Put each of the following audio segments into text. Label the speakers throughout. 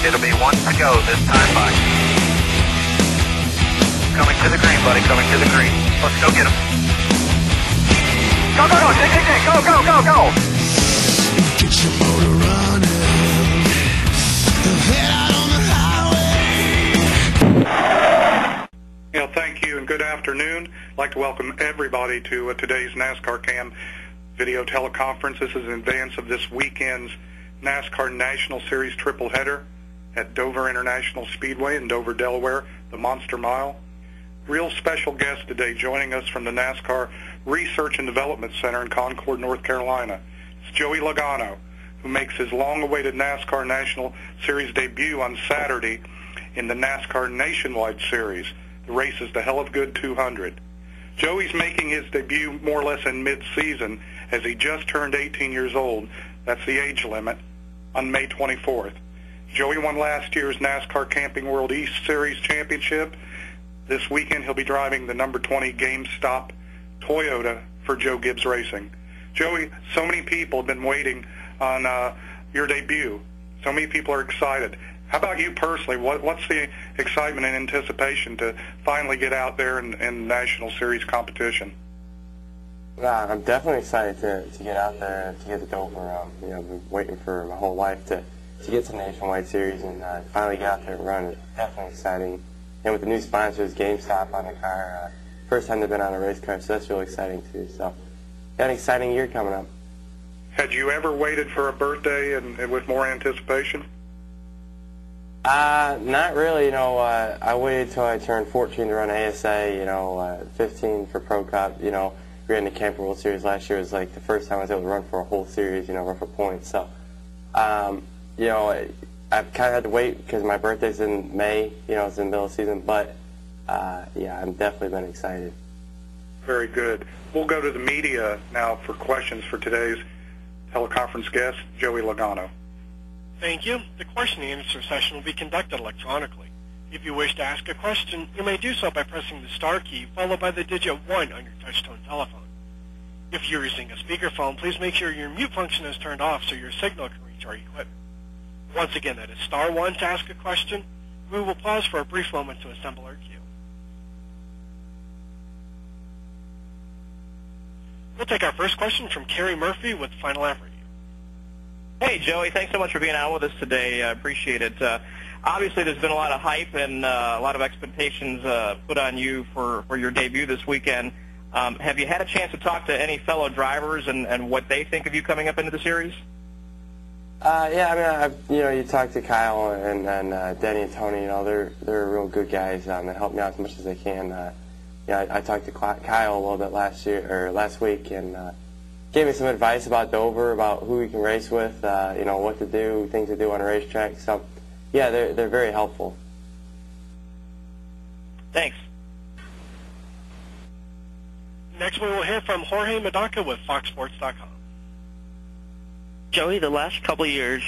Speaker 1: It'll be 1 to go this time by. Coming to the green, buddy, coming to the green. Let's go get him. Go, go, go, go, go, go, go!
Speaker 2: Get your motor running. Head out on the highway.
Speaker 3: Yeah, thank you and good afternoon. I'd like to welcome everybody to today's NASCAR Cam video teleconference. This is in advance of this weekend's NASCAR National Series triple header at Dover International Speedway in Dover, Delaware, the Monster Mile. Real special guest today joining us from the NASCAR Research and Development Center in Concord, North Carolina. It's Joey Logano, who makes his long-awaited NASCAR National Series debut on Saturday in the NASCAR Nationwide Series. The race is the Hell of Good 200. Joey's making his debut more or less in mid-season as he just turned 18 years old. That's the age limit on May 24th. Joey won last year's NASCAR Camping World East Series Championship. This weekend he'll be driving the number 20 GameStop Toyota for Joe Gibbs Racing. Joey, so many people have been waiting on your debut. So many people are excited. How about you personally? What's the excitement and anticipation to finally get out there in National Series competition?
Speaker 4: I'm definitely excited to get out there and to get to Dover. I've been waiting for my whole life to get to the Nationwide Series and finally get out there and run. It's definitely exciting. And with the new sponsors, GameStop on the car, first time they've been on a race car, so that's really exciting too. So, got an exciting year coming up.
Speaker 3: Had you ever waited for a birthday and with more anticipation?
Speaker 4: Not really. I waited till I turned 14 to run ASA. 15 for Pro Cup. We ran the Camping World Series last year. It was like the first time I was able to run for a whole series. Run for points. So, I've kind of had to wait because my birthday's in May, it's in the middle of the season, but, yeah, I've definitely been excited.
Speaker 3: Very good. We'll go to the media now for questions for today's teleconference guest, Joey Logano.
Speaker 5: Thank you. The question and answer session will be conducted electronically. If you wish to ask a question, you may do so by pressing the star key followed by the digit 1 on your touch-tone telephone. If you're using a speakerphone, please make sure your mute function is turned off so your signal can reach our equipment. Once again, that is star 1 to ask a question. We will pause for a brief moment to assemble our queue. We'll take our first question from Kerry Murphy with Final Lap Review.
Speaker 6: Hey, Joey. Thanks so much for being on with us today. I appreciate it. Obviously, there's been a lot of hype and a lot of expectations put on you for your debut this weekend. Have you had a chance to talk to any fellow drivers and what they think of you coming up into the series?
Speaker 4: Yeah, you talk to Kyle and Denny and Tony. They're real good guys. They help me out as much as they can. I talked to Kyle a little bit last week and gave me some advice about Dover, about who we can race with, what to do, things to do on a racetrack. So, yeah, they're very helpful.
Speaker 6: Thanks.
Speaker 5: Next, we will hear from Jorge Medaka with FoxSports.com.
Speaker 7: Joey, the last couple of years,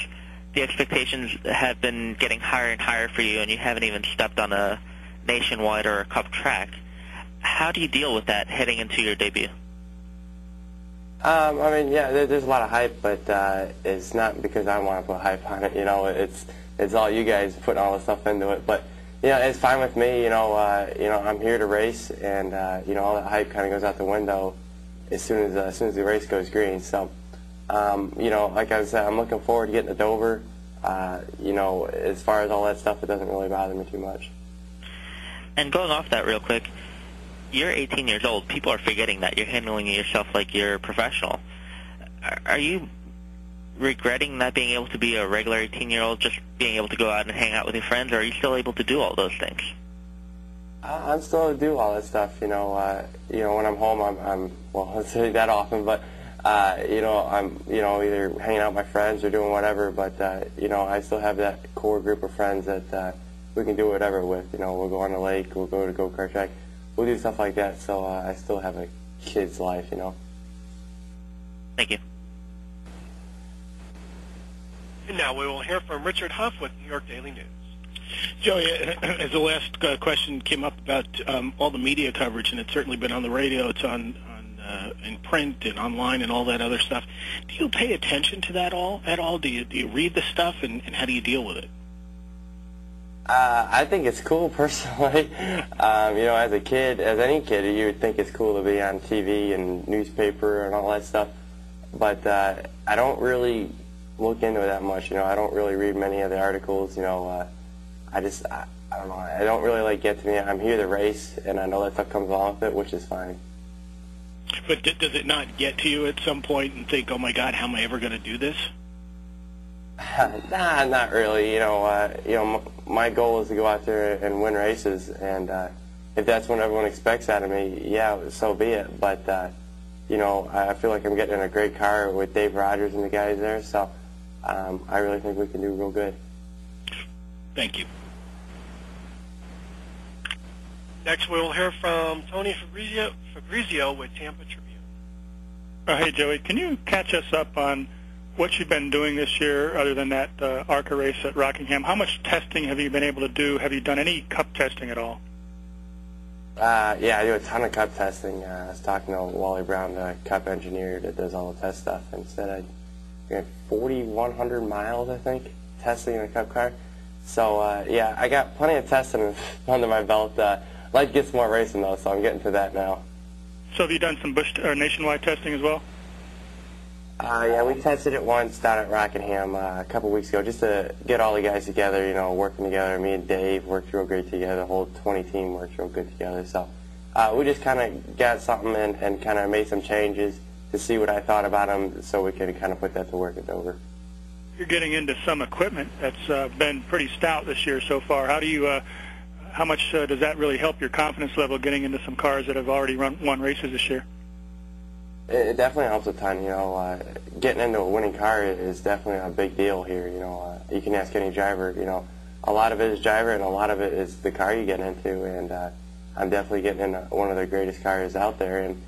Speaker 7: the expectations have been getting higher and higher for you, and you haven't even stepped on a nationwide or a cup track. How do you deal with that heading into your debut?
Speaker 4: There's a lot of hype, but it's not because I want to put hype on it. It's all you guys putting all the stuff into it. But it's fine with me. I'm here to race, and all that hype kind of goes out the window as soon as the race goes green. So. Like I said, I'm looking forward to getting to Dover. As far as all that stuff, it doesn't really bother me too much.
Speaker 7: And going off that real quick, you're 18 years old. People are forgetting that you're handling yourself like you're a professional. Are you regretting not being able to be a regular 18-year-old, just being able to go out and hang out with your friends, or are you still able to do all those things?
Speaker 4: I'm still able to do all that stuff. When I'm home, well, let's say that often, but I'm either hanging out with my friends or doing whatever. But I still have that core group of friends that we can do whatever with. We'll go on the lake, we'll go to go-kart track, we'll do stuff like that. So I still have a kid's life.
Speaker 7: Thank you.
Speaker 5: And now we will hear from Richard Huff with New York Daily News.
Speaker 8: Joey, as the last question came up about all the media coverage, and it's certainly been on the radio, it's on in print and online and all that other stuff. Do you pay attention to that at all? Do you read the stuff, and how do you deal with it?
Speaker 4: I think it's cool personally. As a kid, as any kid, you would think it's cool to be on TV and newspaper and all that stuff. But I don't really look into it that much. I don't really read many of the articles. I don't know. I don't really get to me. I'm here to race, and I know that stuff comes along with it, which is fine.
Speaker 8: But does it not get to you at some point and think, oh my God, how am I ever going to do this?
Speaker 4: Nah, not really. My goal is to go out there and win races, and if that's what everyone expects out of me, yeah, so be it. But I feel like I'm getting in a great car with Dave Rogers and the guys there, so I really think we can do real good.
Speaker 8: Thank you.
Speaker 5: Next, we'll hear from Tony Fabrizio with Tampa Tribune.
Speaker 9: Hey, Joey, can you catch us up on what you've been doing this year other than that ARCA race at Rockingham? How much testing have you been able to do? Have you done any cup testing at all?
Speaker 4: Yeah, I do a ton of cup testing. I was talking to Wally Brown, the cup engineer that does all the test stuff, and said I had 4,100 miles, I think, testing in a cup car. So, yeah, I got plenty of testing under my belt. I'd like to get some more racing, though, so I'm getting to that now.
Speaker 9: So have you done some nationwide testing as well?
Speaker 4: Yeah, we tested it once down at Rockingham a couple weeks ago, just to get all the guys together, working together. Me and Dave worked real great together. The whole 20 team worked real good together. So we just kind of got something in and kind of made some changes to see what I thought about them so we could kind of put that to work at Dover.
Speaker 9: You're getting into some equipment that's been pretty stout this year so far. How much does that really help your confidence level getting into some cars that have already won races this year?
Speaker 4: It definitely helps a ton. Getting into a winning car is definitely a big deal here. You can ask any driver. A lot of it is driver, and a lot of it is the car you get into. And I'm definitely getting in one of the greatest cars out there. And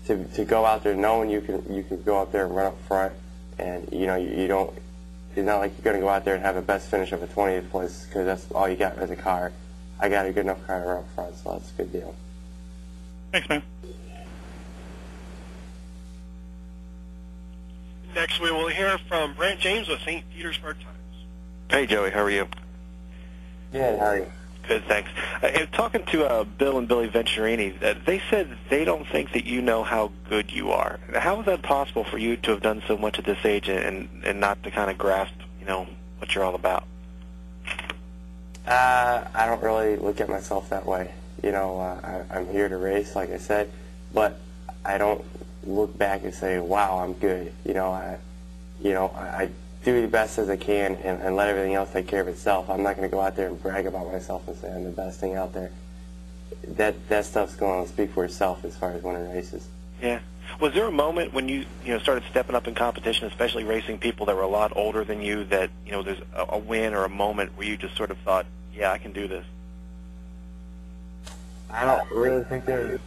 Speaker 4: to go out there knowing you can go out there and run up front, and you don't. It's not like you're going to go out there and have the best finish of a 20th place because that's all you got as a car. I got a good enough car to run up front, so that's a good deal.
Speaker 9: Thanks, man.
Speaker 5: Next, we will hear from Brant James with St. Petersburg Times.
Speaker 10: Hey, Joey, how are you?
Speaker 4: Good, how are you?
Speaker 10: Good, thanks. Talking to Bill and Billy Venturini, they said they don't think that you know how good you are. How is that possible for you to have done so much at this age and not to kind of grasp, what you're all about?
Speaker 4: I don't really look at myself that way. I'm here to race, like I said, but I don't look back and say, wow, I'm good. I do the best as I can and let everything else take care of itself. I'm not going to go out there and brag about myself and say I'm the best thing out there. That stuff's going to speak for itself as far as winning races.
Speaker 10: Yeah. Was there a moment when you started stepping up in competition, especially racing people that were a lot older than you, that there's a win or a moment where you just sort of thought, yeah, I can do this?
Speaker 4: I don't really think there's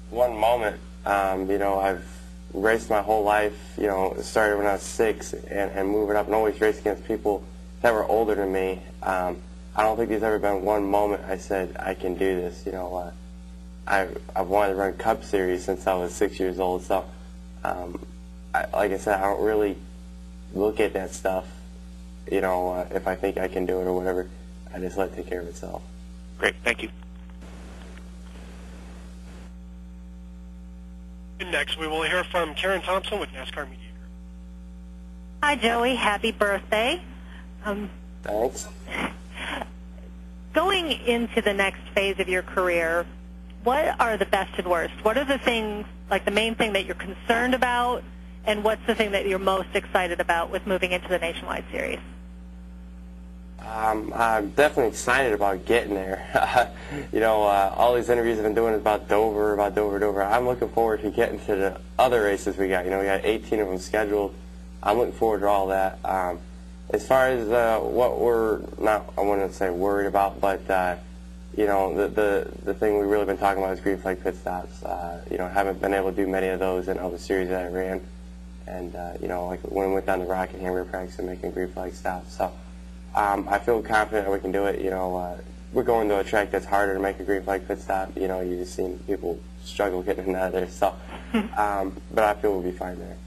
Speaker 4: one moment. I've raced my whole life, started when I was 6 and moving up and always raced against people that were older than me. I don't think there's ever been one moment I said, I can do this. I've wanted to run Cup Series since I was 6 years old, so like I said, I don't really look at that stuff, if I think I can do it or whatever. I just let it take care of itself.
Speaker 10: Great, thank you.
Speaker 5: And next, we will hear from Karen Thompson with NASCAR Media Group.
Speaker 11: Hi, Joey. Happy birthday.
Speaker 4: Thanks.
Speaker 11: Going into the next phase of your career, what are the best and worst? What are the things, like the main thing that you're concerned about, and what's the thing that you're most excited about with moving into the Nationwide Series?
Speaker 4: I'm definitely excited about getting there. All these interviews I've been doing is about Dover. I'm looking forward to getting to the other races we got. We got 18 of them scheduled. I'm looking forward to all that. As far as what we're not, I wouldn't say worried about, but the thing we've really been talking about is green flag pit stops. Haven't been able to do many of those in other series that I ran. And, like when we went down to Rockingham, we were practicing making green flag stops. So I feel confident that we can do it. We're going to a track that's harder to make a green flag pit stop. You've just seen people struggle getting in and out of there. So, but I feel we'll be fine there.